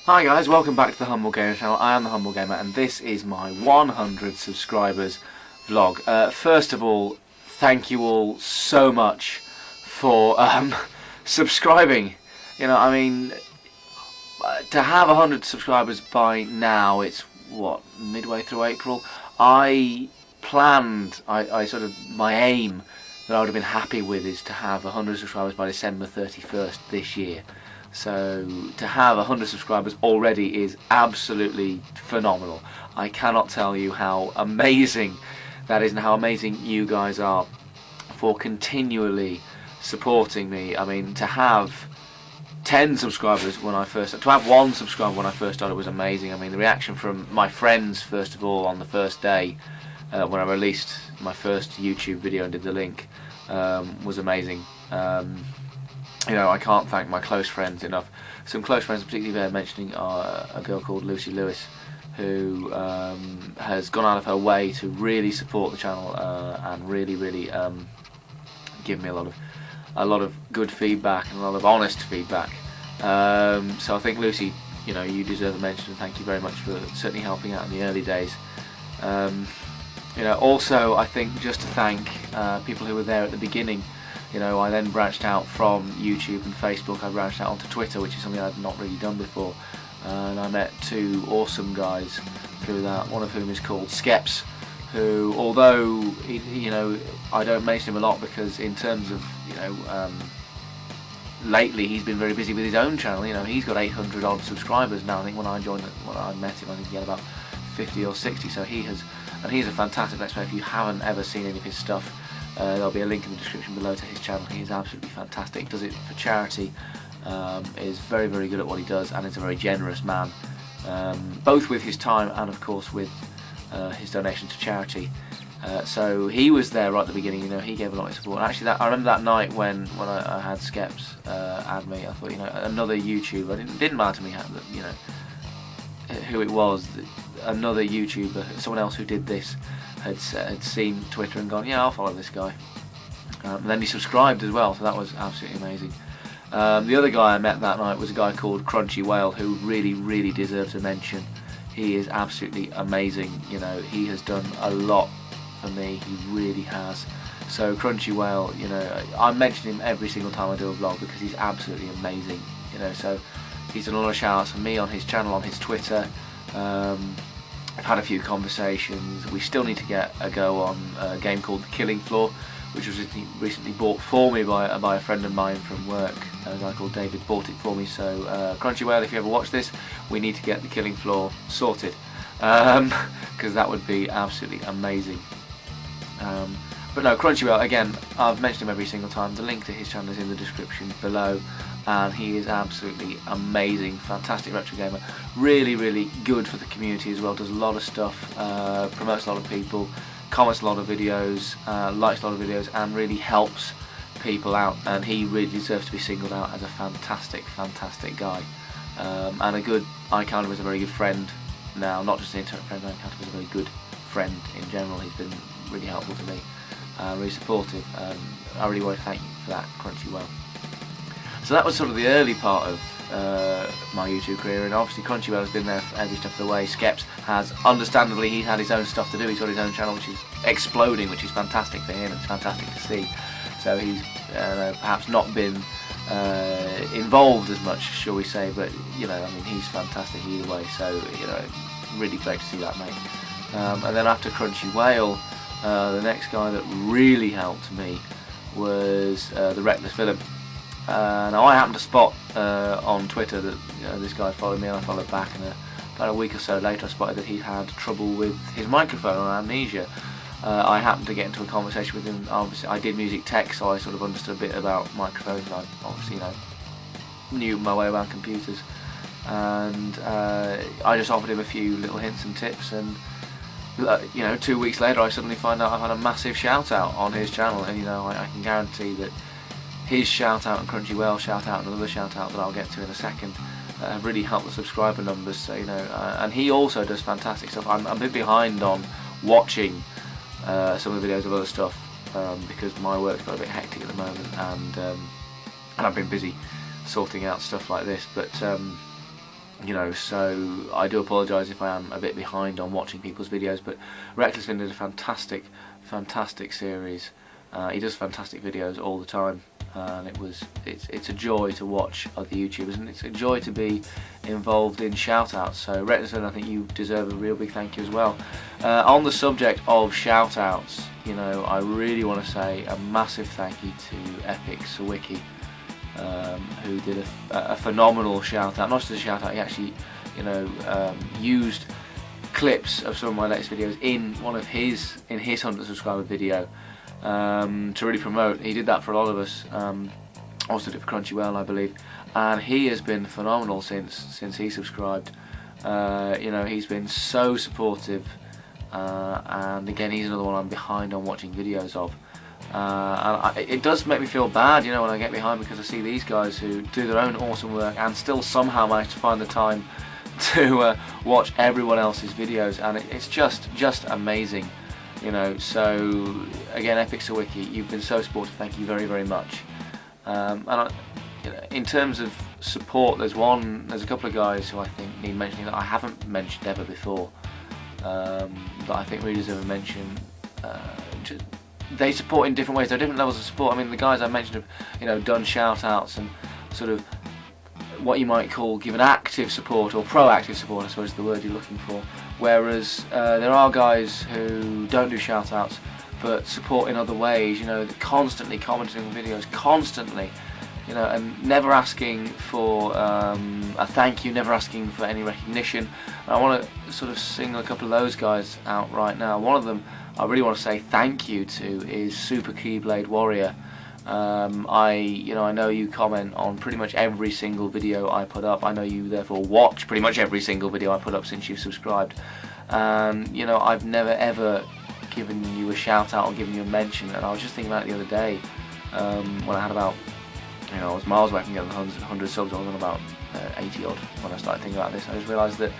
Hi guys, welcome back to the Humble Gamer channel. I am the Humble Gamer and this is my 100 subscribers vlog. First of all, thank you all so much for subscribing. You know, I mean, to have 100 subscribers by now, it's what, midway through April. I planned, my aim that I would have been happy with is to have 100 subscribers by December 31st this year. So to have 100 subscribers already is absolutely phenomenal. I cannot tell you how amazing that is and how amazing you guys are for continually supporting me. I mean, to have 10 subscribers when I first, to have 1 subscriber when I first started was amazing. I mean, the reaction from my friends, first of all, on the first day when I released my first YouTube video and did the link, was amazing. You know, I can't thank my close friends enough. Some close friends, particularly there, mentioning a girl called Lucy Lewis, who has gone out of her way to really support the channel and really give me a lot of good feedback and a lot of honest feedback. So I think, Lucy, you know, you deserve a mention, and thank you very much for certainly helping out in the early days. You know, also I think just to thank people who were there at the beginning. You know, I then branched out from YouTube and Facebook. I branched out onto Twitter, which is something I'd not really done before. And I met 2 awesome guys through that. One of whom is called Skeps, who, although you know, I don't mention him a lot because in terms of, you know, lately he's been very busy with his own channel. You know, he's got 800 odd subscribers now. I think when I met him, I think he had about 50 or 60. So he has, and he's a fantastic Let's Play. If you haven't ever seen any of his stuff, there'll be a link in the description below to his channel. He is absolutely fantastic, does it for charity, is very good at what he does, and is a very generous man, both with his time and of course with his donation to charity. So he was there right at the beginning. You know, he gave a lot of support. And actually, I remember that night when I had Skeps add me, I thought, you know, another YouTuber, it didn't matter to me how, you know, who it was, another YouTuber, someone else who did this, had seen Twitter and gone, yeah, I'll follow this guy. And then he subscribed as well, so that was absolutely amazing. The other guy I met that night was a guy called Crunchy Whale, who really deserves a mention. He is absolutely amazing. You know, he has done a lot for me, he really has. So Crunchy Whale, you know, I mention him every single time I do a vlog because he's absolutely amazing. You know, so he's done a lot of shout outs for me on his channel, on his Twitter. I've had a few conversations. We still need to get a go on a game called The Killing Floor, which was recently bought for me by a friend of mine from work. A guy called David bought it for me. So Crunchy Whale, if you ever watch this, we need to get The Killing Floor sorted, because that would be absolutely amazing. But no, Crunchy Whale, again, I've mentioned him every single time. The link to his channel is in the description below, and he is absolutely amazing, fantastic retro gamer, really good for the community as well, does a lot of stuff, promotes a lot of people, comments a lot of videos, likes a lot of videos, and really helps people out, and he really deserves to be singled out as a fantastic guy, and a good, I count him as a very good friend now, not just an internet friend, I count him as a very good friend in general. He's been really helpful to me, really supportive, and I really want to thank you for that, Crunchy Whale. So that was sort of the early part of my YouTube career, and obviously Crunchy Whale has been there for every step of the way. Skeps has, understandably, he's had his own stuff to do. He's got his own channel which is exploding, which is fantastic for him. It's fantastic to see. So he's perhaps not been involved as much, shall we say, but you know, I mean, he's fantastic either way. So you know, really great to see that, mate. And then after Crunchy Whale, the next guy that really helped me was the Reckless Villain. Now I happened to spot on Twitter that, you know, this guy followed me, and I followed back, and about a week or so later I spotted that he had trouble with his microphone or amnesia. I happened to get into a conversation with him. Obviously I did music tech, so I sort of understood a bit about microphones, and I obviously, you know, knew my way around computers, and I just offered him a few little hints and tips, and you know, 2 weeks later I suddenly find out I've had a massive shout out on his channel, and you know, I can guarantee that his shout out and Crunchy Whale shout out and another shout out that I'll get to in a second have really helped the subscriber numbers. So you know, and he also does fantastic stuff. I'm a bit behind on watching some of the videos of other stuff because my work's got a bit hectic at the moment, and I've been busy sorting out stuff like this. But You know, so I do apologise if I am a bit behind on watching people's videos, but Reckless Finn did a fantastic series. He does fantastic videos all the time, and it's a joy to watch other YouTubers, and it's a joy to be involved in shout-outs. So Reckless Finn, I think you deserve a real big thank you as well. On the subject of shout-outs, you know, I really want to say a massive thank you to Epic Sawicki, who did a phenomenal shout out. Not just a shout out, he actually, you know, used clips of some of my latest videos in his 100 subscriber video to really promote. He did that for a lot of us. Also did it for Crunchyroll, I believe, and he has been phenomenal since he subscribed. You know, he's been so supportive, and again, he's another one I'm behind on watching videos of. And it does make me feel bad, you know, when I get behind, because I see these guys who do their own awesome work and still somehow manage to find the time to watch everyone else's videos, and it's just amazing, you know. So again, Epic Sawicki, you've been so supportive. Thank you very much. And you know, in terms of support, there's a couple of guys who I think need mentioning that I haven't mentioned ever before, that I think really deserve a mention. They support in different ways. There are different levels of support. I mean, the guys I mentioned have, you know, done shout-outs and sort of what you might call given active support, or proactive support, I suppose is the word you're looking for. Whereas there are guys who don't do shout-outs but support in other ways, you know, constantly commenting on videos, constantly, you know, and never asking for a thank you, never asking for any recognition. And I want to sort of single a couple of those guys out right now. One of them I really want to say thank you to is Super Keyblade Warrior. I know you comment on pretty much every single video I put up. I know you therefore watch pretty much every single video I put up since you've subscribed. You know, I've never ever given you a shout out or given you a mention, and I was just thinking about it the other day, when I had about, you know, I was miles away from getting 100 subs. I was on about 80 odd when I started thinking about this. I just realised that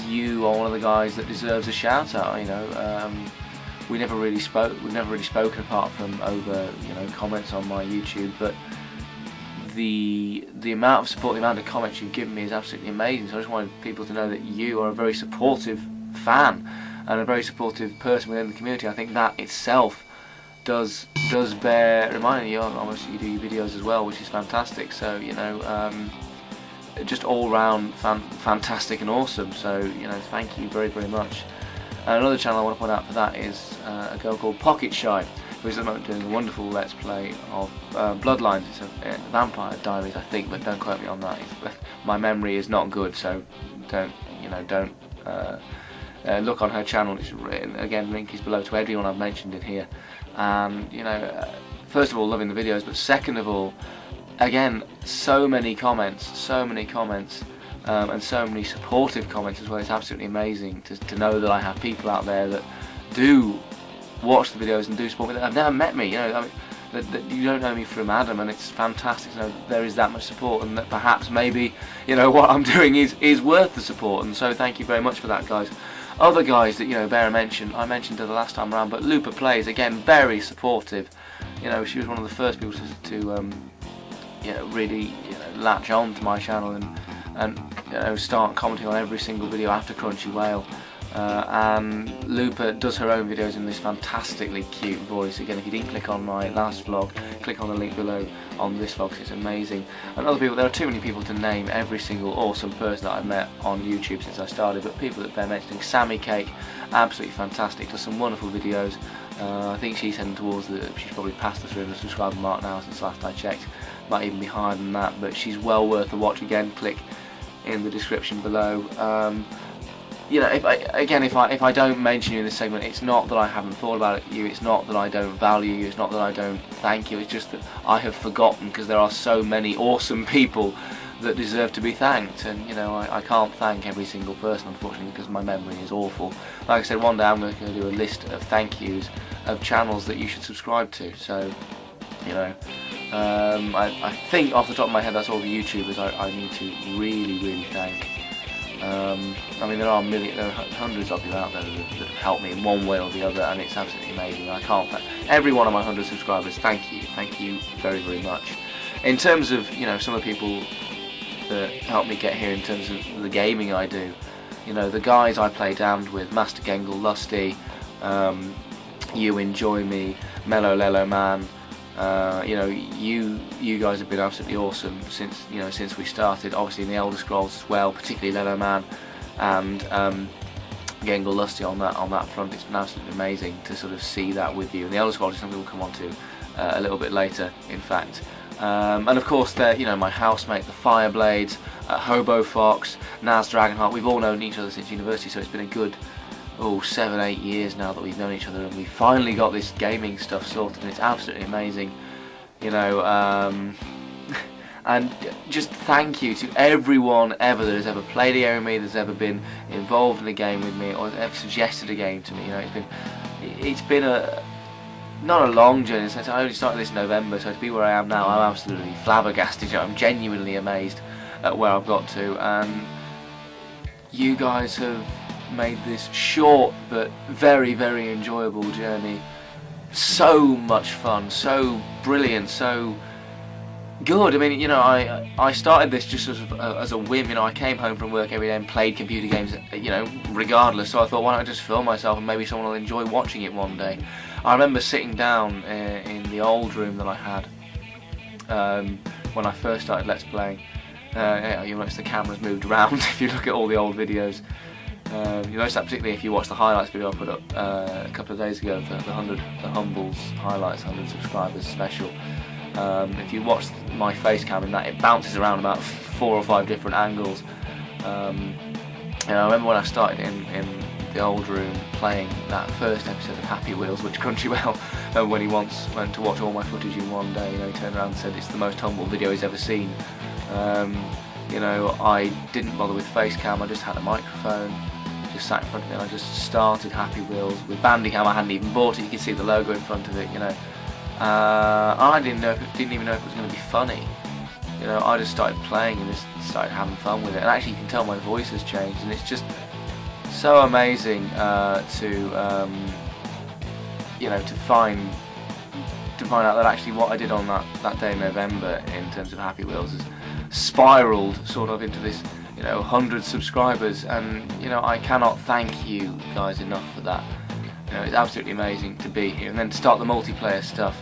you are one of the guys that deserves a shout out. You know, we've never really spoken apart from over, you know, comments on my YouTube, but the amount of support, the amount of comments you've given me is absolutely amazing. So I just wanted people to know that you are a very supportive fan and a very supportive person within the community. I think that itself does bear reminding you. Obviously you do your videos as well, which is fantastic. So, you know, just all round fantastic and awesome. So, you know, thank you very much. And another channel I want to point out for that is a girl called Pocket Shy, who is at the moment doing a wonderful Let's Play of Bloodlines. It's a Vampire Diaries, I think, but don't quote me on that. My memory is not good, so don't look on her channel. It's written, again, link is below to everyone I've mentioned in here. And you know, first of all, loving the videos, but second of all, again, so many comments, and so many supportive comments as well. It's absolutely amazing to know that I have people out there that do watch the videos and do support me, that have never met me. You know, I mean, that you don't know me from Adam, and it's fantastic to know there is that much support, and that perhaps maybe, you know, what I'm doing is worth the support. And so thank you very much for that, guys. Other guys that, you know, bear a mention, I mentioned her the last time around, but Lupa Plays, again, very supportive. You know, she was one of the first people to you know, really, you know, latch on to my channel and you know, start commenting on every single video after Crunchyroll. And Lupa does her own videos in this fantastically cute voice. Again, if you didn't click on my last vlog, click on the link below on this vlog, 'cause it's amazing. And other people, there are too many people to name every single awesome person that I've met on YouTube since I started, but people that bear mentioning: Sammy Cake, absolutely fantastic, does some wonderful videos. I think she's heading towards she's probably past the 300 subscriber mark now since last I checked, might even be higher than that, but she's well worth a watch. Again, click in the description below. You know, if I don't mention you in this segment, it's not that I haven't thought about you, it's not that I don't value you, it's not that I don't thank you, it's just that I have forgotten, because there are so many awesome people that deserve to be thanked, and you know, I can't thank every single person, unfortunately, because my memory is awful. Like I said, one day I'm going to do a list of thank yous of channels that you should subscribe to. So, you know, I think off the top of my head that's all the YouTubers I need to really thank. I mean, there are hundreds of you out there that have helped me in one way or the other, and it's absolutely amazing. I can't thank every one of my 100 subscribers. Thank you very much. In terms of, you know, some of the people that helped me get here in terms of the gaming I do. You know, the guys I play damned with, Master Gengle, Lusty, You Enjoy Me, Mellow Lelo Man. You know, you guys have been absolutely awesome since we started. Obviously in the Elder Scrolls as well, particularly Lelo Man and Gengle Lusty on that front. It's been absolutely amazing to sort of see that with you. And the Elder Scrolls is something we'll come on to a little bit later, in fact. And of course, you know, my housemate, the Fireblades, Hobo Fox, Naz Dragonheart. We've all known each other since university, so it's been a good 7-8 years now that we've known each other, and we finally got this gaming stuff sorted, and it's absolutely amazing, you know. And just thank you to everyone ever that has ever played a game with me, that's ever been involved in a game with me, or ever suggested a game to me. You know, it's been not a long journey since I only started this in November, so to be where I am now, I'm absolutely flabbergasted. You know, I'm genuinely amazed at where I've got to, and you guys have made this short but very, very enjoyable journey so much fun, so brilliant, so good. I mean, you know, I started this just sort of as a whim. You know, I came home from work every day and played computer games, you know, regardless. So I thought, why don't I just film myself and maybe someone will enjoy watching it one day. I remember sitting down in the old room that I had when I first started Let's Playing. You'll notice the camera's moved around if you look at all the old videos. You notice that particularly if you watch the highlights video I put up a couple of days ago, the Humbles highlights, 100 subscribers special. If you watch my face cam in that, it bounces around about 4 or 5 different angles. And I remember when I started in the old room playing that first episode of Happy Wheels, which Crunchyroll, when he once went to watch all my footage in one day, you know, he turned around and said it's the most humble video he's ever seen. You know, I didn't bother with face cam, I just had a microphone, just sat in front of me, and I just started Happy Wheels with Bandicam. I hadn't even bought it, you can see the logo in front of it, you know. I didn't even know if it was going to be funny. You know, I just started playing and just started having fun with it, and actually you can tell my voice has changed, and it's just so amazing you know, to find out that actually what I did on that day in November in terms of Happy Wheels has spiraled sort of into this, you know, 100 subscribers, and you know, I cannot thank you guys enough for that. You know, it's absolutely amazing to be here, and then to start the multiplayer stuff,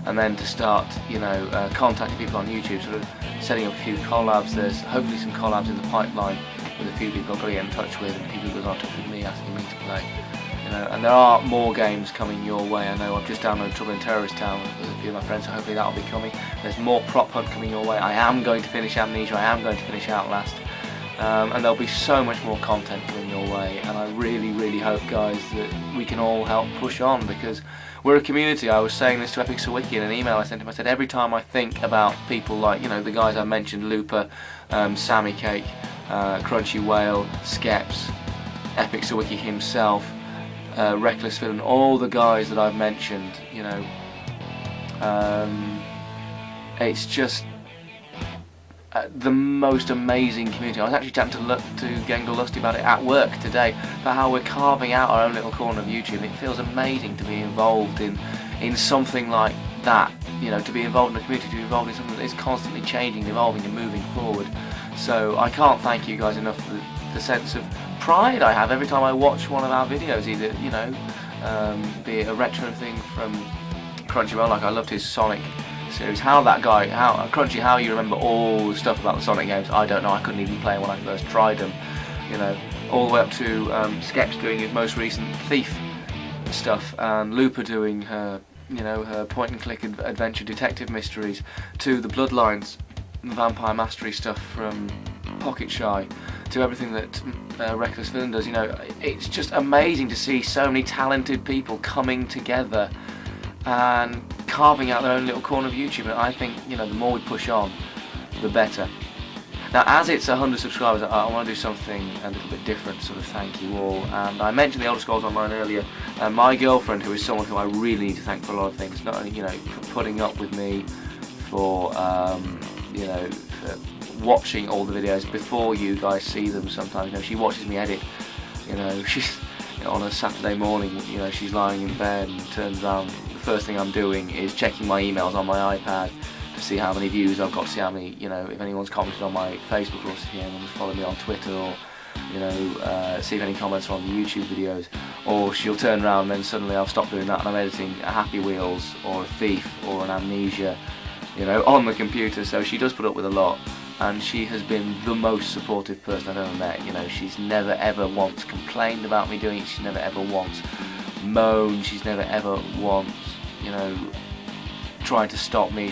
and then to start, you know, contacting people on YouTube, sort of setting up a few collabs. There's hopefully some collabs in the pipeline with a few people I've got to get in touch with, and people who got in touch with me asking me to play. You know, and there are more games coming your way. I know I've just downloaded Trouble in Terrorist Town with a few of my friends, so hopefully that'll be coming. There's more Prop Hunt coming your way. I am going to finish Amnesia, I am going to finish Outlast. And there'll be so much more content coming your way, and I really, really hope, guys, that we can all help push on, because we're a community. I was saying this to Epic Sawicki in an email I sent him. I said, every time I think about people like, you know, the guys I mentioned, Looper, Sammy Cake, Crunchy Whale, Skeps, Epic Sawicki himself, Reckless Villain, all the guys that I've mentioned, you know, it's just the most amazing community. I was actually chatting to Gengle Lusty about it at work today, about how we're carving out our own little corner of YouTube. It feels amazing to be involved in something like that, you know, to be involved in a community, to be involved in something that is constantly changing, evolving and moving forward. So I can't thank you guys enough for the sense of pride I have every time I watch one of our videos, either, you know, be it a retro thing from Crunchyroll, like I loved his Sonic series. Crunchy, how you remember all the stuff about the Sonic games, I don't know. I couldn't even play them when I first tried them, you know, all the way up to Skeps doing his most recent Thief stuff, and Looper doing her, you know, her point and click adventure detective mysteries, to the Bloodlines, the Vampire Mastery stuff from Pocket Shy, to everything that Reckless Villain does. You know, it's just amazing to see so many talented people coming together and carving out their own little corner of YouTube, and I think, you know, the more we push on, the better. Now, as it's 100 subscribers, I want to do something a little bit different, sort of thank you all. And I mentioned the Elder Scrolls Online earlier, and my girlfriend, who is someone who I really need to thank for a lot of things, not only, you know, for putting up with me, for, you know, for watching all the videos before you guys see them sometimes. You know, she watches me edit, you know, she's, you know, on a Saturday morning, you know, she's lying in bed and turns around. The first thing I'm doing is checking my emails on my iPad to see how many views I've got, see how many, you know, if anyone's commented on my Facebook, or if anyone's followed me on Twitter, or you know, see if any comments are on the YouTube videos. Or she'll turn around and then suddenly I've stopped doing that and I'm editing a Happy Wheels or a Thief or an Amnesia, you know, on the computer. So she does put up with a lot, and she has been the most supportive person I've ever met. You know, she's never ever once complained about me doing it, she's never ever once moaned, she's never ever once, you know, tried to stop me.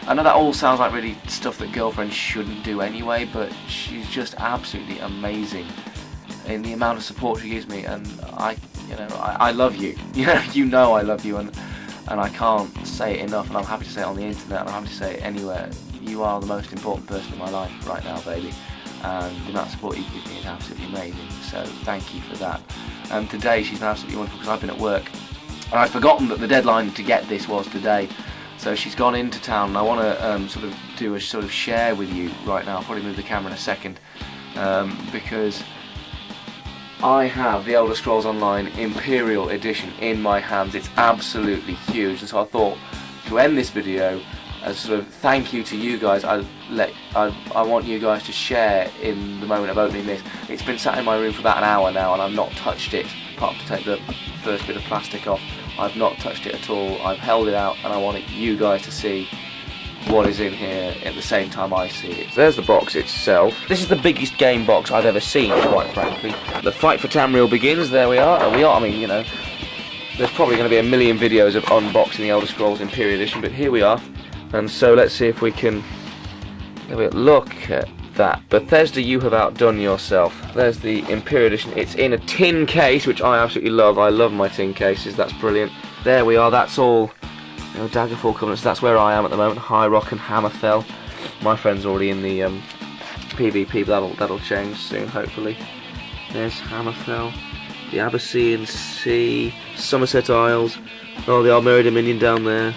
I know that all sounds like really stuff that girlfriends shouldn't do anyway, but she's just absolutely amazing in the amount of support she gives me, and I love you. You know I love you, and I can't say it enough, and I'm happy to say it on the internet, and I'm happy to say it anywhere. You are the most important person in my life right now, baby, and the amount of support you give me is absolutely amazing, so thank you for that. And today she's been absolutely wonderful, because I've been at work, and I'd forgotten that the deadline to get this was today. So she's gone into town, and I want to sort of do a sort of share with you right now. I'll probably move the camera in a second, because I have the Elder Scrolls Online Imperial Edition in my hands. It's absolutely huge, and so I thought to end this video as sort of thank you to you guys. I want you guys to share in the moment of opening this. It's been sat in my room for about an hour now, and I've not touched it, apart from to take the first bit of plastic off. I've not touched it at all. I've held it out, and I want you guys to see what is in here at the same time I see it. There's the box itself. This is the biggest game box I've ever seen, quite frankly. The fight for Tamriel begins. There we are. I mean, you know, there's probably going to be a million videos of unboxing the Elder Scrolls Imperial Edition, but here we are. And so let's see if we can... Look at that. Bethesda, you have outdone yourself. There's the Imperial Edition. It's in a tin case, which I absolutely love. I love my tin cases. That's brilliant. There we are. That's all, you know, Daggerfall Covenants. That's where I am at the moment. High Rock and Hammerfell. My friend's already in the PvP, but that'll change soon, hopefully. There's Hammerfell, the Abyssinian Sea, Somerset Isles. Oh, the Almeri Dominion down there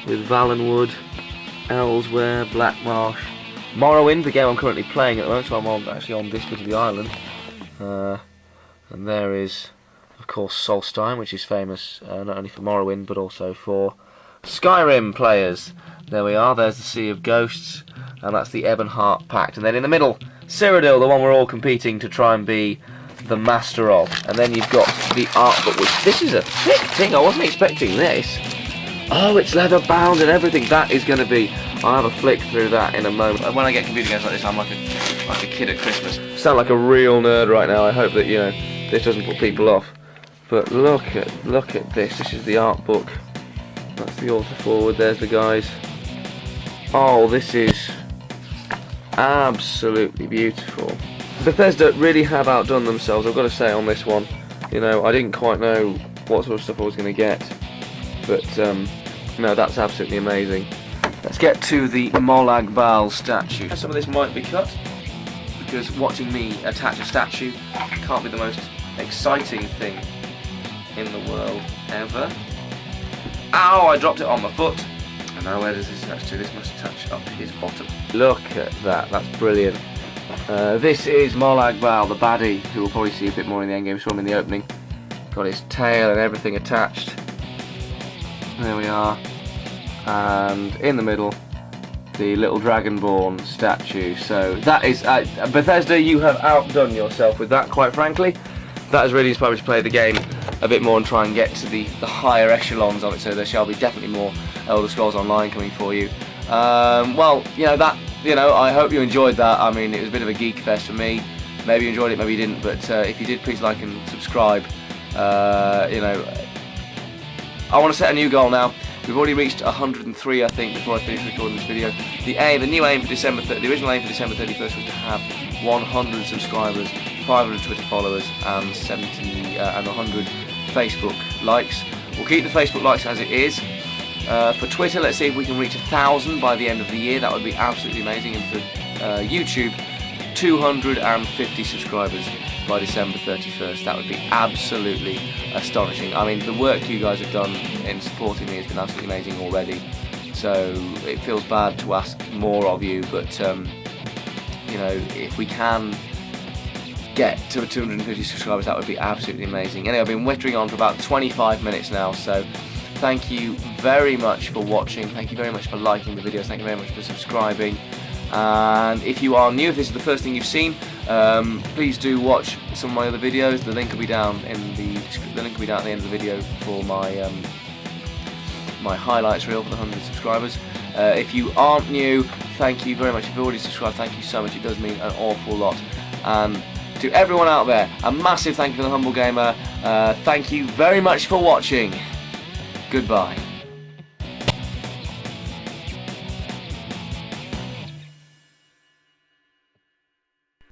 with Valenwood, Elsewhere, Blackmarsh. Morrowind, the game I'm currently playing at the moment, so I'm actually on this bit of the island. And there is, of course, Solstheim, which is famous not only for Morrowind, but also for Skyrim players. There we are, there's the Sea of Ghosts, and that's the Ebonheart Pact. And then in the middle, Cyrodiil, the one we're all competing to try and be the master of. And then you've got the art book, which, this is a thick thing, I wasn't expecting this. Oh, it's leather bound and everything. That is going to be... I'll have a flick through that in a moment. When I get computer games like this, I'm like a kid at Christmas. I sound like a real nerd right now. I hope that, you know, this doesn't put people off. But look at this. This is the art book. That's the author forward. There's the guys. Oh, this is absolutely beautiful. Bethesda really have outdone themselves, I've got to say, on this one. You know, I didn't quite know what sort of stuff I was going to get. But, no, that's absolutely amazing. Let's get to the Molag Bal statue. Some of this might be cut, because watching me attach a statue can't be the most exciting thing in the world ever. Ow, I dropped it on my foot. And now where does this attach to? This must attach up his bottom. Look at that, that's brilliant. This is Molag Bal, the baddie, who we'll probably see a bit more in the endgame. Saw him in the opening. Got his tail and everything attached. There we are. And in the middle, the little Dragonborn statue. So that is Bethesda, you have outdone yourself with that, quite frankly. That has really inspired me to play the game a bit more and try and get to the higher echelons of it, so there shall be definitely more Elder Scrolls Online coming for you. Well, I hope you enjoyed that. I mean, it was a bit of a geek fest for me. Maybe you enjoyed it, maybe you didn't, but if you did, please like and subscribe. I want to set a new goal now. We've already reached 103, I think, before I finish recording this video. The new aim for the original aim for December 31st was to have 100 subscribers, 500 Twitter followers, and 100 Facebook likes. We'll keep the Facebook likes as it is. For Twitter, let's see if we can reach 1,000 by the end of the year. That would be absolutely amazing. And for YouTube, 250 subscribers by December 31st. That would be absolutely astonishing. I mean, the work you guys have done in supporting me has been absolutely amazing already. So it feels bad to ask more of you, but if we can get to 250 subscribers, that would be absolutely amazing. Anyway, I've been whittering on for about 25 minutes now, so thank you very much for watching. Thank you very much for liking the videos. Thank you very much for subscribing. And if you are new, if this is the first thing you've seen, please do watch some of my other videos. The link will be down in the link will be down at the end of the video for my my highlights reel for the 100 subscribers. If you aren't new, thank you very much. If you've already subscribed, thank you so much. It does mean an awful lot. And to everyone out there, a massive thank you for the Humble Gamer. Thank you very much for watching. Goodbye.